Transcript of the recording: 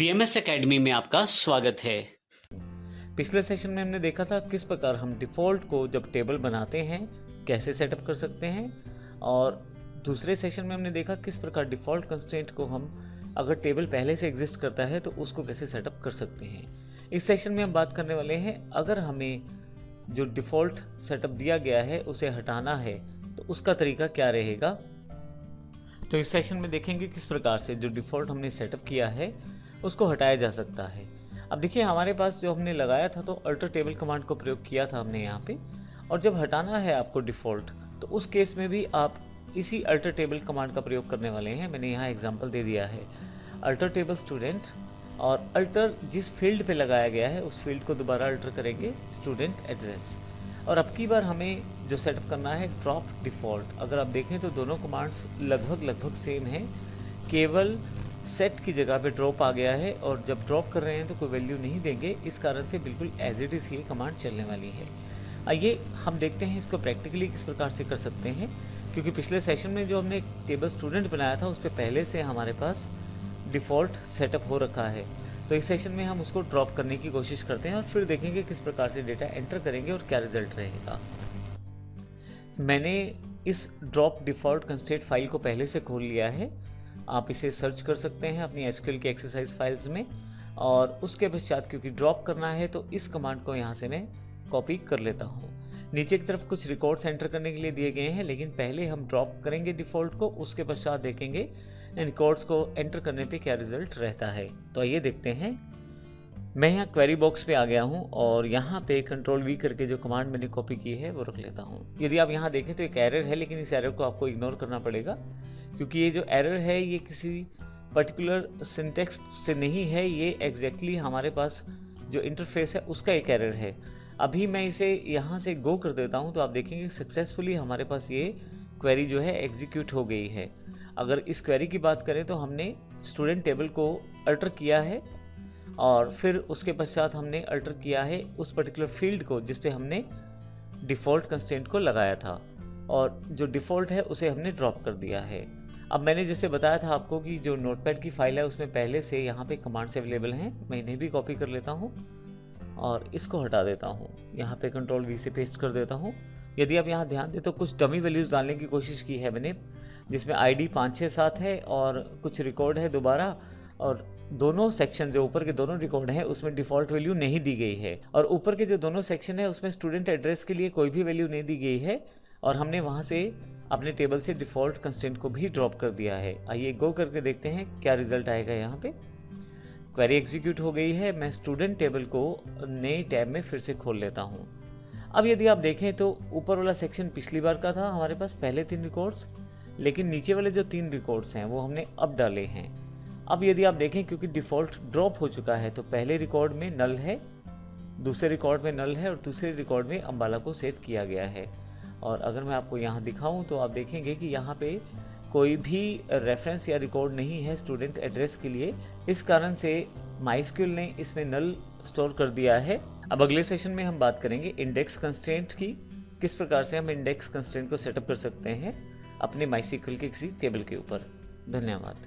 BMS academy में आपका स्वागत है। पिछले सेशन में हमने देखा था किस प्रकार हम डिफ़ॉल्ट को जब टेबल बनाते हैं कैसे सेटअप कर सकते हैं, और दूसरे सेशन में हमने देखा किस प्रकार डिफ़ॉल्ट कंस्ट्रेंट को हम अगर टेबल पहले से एग्जिस्ट करता है तो उसको कैसे सेटअप कर सकते हैं। इस सेशन में हम बात करने वाले हैं अगर हमें जो डिफ़ॉल्ट सेटअप दिया गया है उसे हटाना है तो उसका तरीका क्या रहेगा। तो इस सेशन में देखेंगे किस प्रकार से जो डिफ़ॉल्ट हमने सेटअप किया है उसको हटाया जा सकता है। अब देखिए हमारे पास जो हमने लगाया था तो अल्टर टेबल कमांड को प्रयोग किया था हमने यहाँ पे, और जब हटाना है आपको डिफ़ॉल्ट तो उस केस में भी आप इसी अल्टर टेबल कमांड का प्रयोग करने वाले हैं। मैंने यहाँ एग्जांपल दे दिया है अल्टर टेबल स्टूडेंट, और अल्टर जिस फील्ड पे लगाया गया है उस फील्ड को दोबारा अल्टर करेंगे स्टूडेंट एड्रेस। और अब की बार हमें जो सेटअप करना है ड्रॉप डिफ़ॉल्ट। अगर आप देखें तो दोनों कमांड्स लगभग सेम हैं, केवल सेट की जगह पे ड्रॉप आ गया है, और जब ड्रॉप कर रहे हैं तो कोई वैल्यू नहीं देंगे, इस कारण से बिल्कुल एज इट इज़ ये कमांड चलने वाली है। आइए हम देखते हैं इसको प्रैक्टिकली किस प्रकार से कर सकते हैं, क्योंकि पिछले सेशन में जो हमने टेबल स्टूडेंट बनाया था उस पर पहले से हमारे पास डिफ़ॉल्ट सेटअप हो रखा है। तो इस सेशन में हम उसको ड्रॉप करने की कोशिश करते हैं और फिर देखेंगे किस प्रकार से डेटा एंटर करेंगे और क्या रिजल्ट रहेगा। मैंने इस ड्रॉप डिफ़ॉल्ट कंस्ट्रेंट फाइल को पहले से खोल लिया है, आप इसे सर्च कर सकते हैं अपनी एसक्यूएल के एक्सरसाइज फाइल्स में, और उसके पश्चात क्योंकि ड्रॉप करना है तो इस कमांड को यहाँ से मैं कॉपी कर लेता हूँ। नीचे की तरफ कुछ रिकॉर्ड्स एंटर करने के लिए दिए गए हैं, लेकिन पहले हम ड्रॉप करेंगे डिफ़ॉल्ट को, उसके पश्चात देखेंगे इन रिकॉर्ड्स को एंटर करने पे क्या रिजल्ट रहता है। तो आइए देखते हैं। मैं यहाँ क्वेरी बॉक्स पे आ गया हूँ और यहाँ पे कंट्रोल वी करके जो कमांड मैंने कॉपी की है वो रख लेता हूँ। यदि आप यहाँ देखें तो एक एरर है, लेकिन इस एरर को आपको इग्नोर करना पड़ेगा, क्योंकि ये जो एरर है ये किसी पर्टिकुलर सिंटेक्स से नहीं है, ये एग्जैक्टली हमारे पास जो इंटरफेस है उसका एक एरर है। अभी मैं इसे यहाँ से गो कर देता हूँ तो आप देखेंगे सक्सेसफुली हमारे पास ये क्वेरी जो है एग्जीक्यूट हो गई है। अगर इस क्वेरी की बात करें तो हमने स्टूडेंट टेबल को अल्टर किया है और फिर उसके पश्चात हमने अल्टर किया है उस पर्टिकुलर फील्ड को जिस पे हमने डिफ़ॉल्ट कंस्ट्रेंट को लगाया था, और जो डिफ़ॉल्ट है उसे हमने ड्रॉप कर दिया है। अब मैंने जैसे बताया था आपको कि जो नोटपैड की फाइल है उसमें पहले से यहाँ पे कमांड्स अवेलेबल हैं। मैं इन्हें भी कॉपी कर लेता हूँ और इसको हटा देता हूँ, यहाँ पे कंट्रोल वी से पेस्ट कर देता हूँ। यदि आप यहाँ ध्यान दें तो कुछ डमी वैल्यूज़ डालने की कोशिश की है मैंने, जिसमें ID 5 6 7 है और कुछ रिकॉर्ड है दोबारा, और दोनों सेक्शन जो ऊपर के दोनों रिकॉर्ड हैं उसमें डिफ़ॉल्ट वैल्यू नहीं दी गई है, और ऊपर के जो दोनों सेक्शन है उसमें स्टूडेंट एड्रेस के लिए कोई भी वैल्यू नहीं दी गई है, और हमने वहाँ से अपने टेबल से डिफ़ॉल्ट कंस्ट्रेंट को भी ड्रॉप कर दिया है। आइए गो करके देखते हैं क्या रिजल्ट आएगा। यहाँ पे क्वेरी एग्जीक्यूट हो गई है। मैं स्टूडेंट टेबल को नए टैब में फिर से खोल लेता हूँ। अब यदि आप देखें तो ऊपर वाला सेक्शन पिछली बार का था, हमारे पास पहले 3 रिकॉर्ड्स, लेकिन नीचे वाले जो 3 रिकॉर्ड्स हैं वो हमने अब डाले हैं। अब यदि आप देखें क्योंकि डिफ़ॉल्ट ड्रॉप हो चुका है तो पहले रिकॉर्ड में नल है, दूसरे रिकॉर्ड में नल है, और दूसरे रिकॉर्ड में अम्बाला को सेव किया गया है। और अगर मैं आपको यहाँ दिखाऊं तो आप देखेंगे कि यहाँ पे कोई भी रेफरेंस या रिकॉर्ड नहीं है स्टूडेंट एड्रेस के लिए, इस कारण से माइस्क्यूएल ने इसमें नल स्टोर कर दिया है। अब अगले सेशन में हम बात करेंगे इंडेक्स कंस्ट्रेंट की, किस प्रकार से हम इंडेक्स कंस्ट्रेंट को सेटअप कर सकते हैं अपने माइस्क्यूएल के किसी टेबल के ऊपर। धन्यवाद।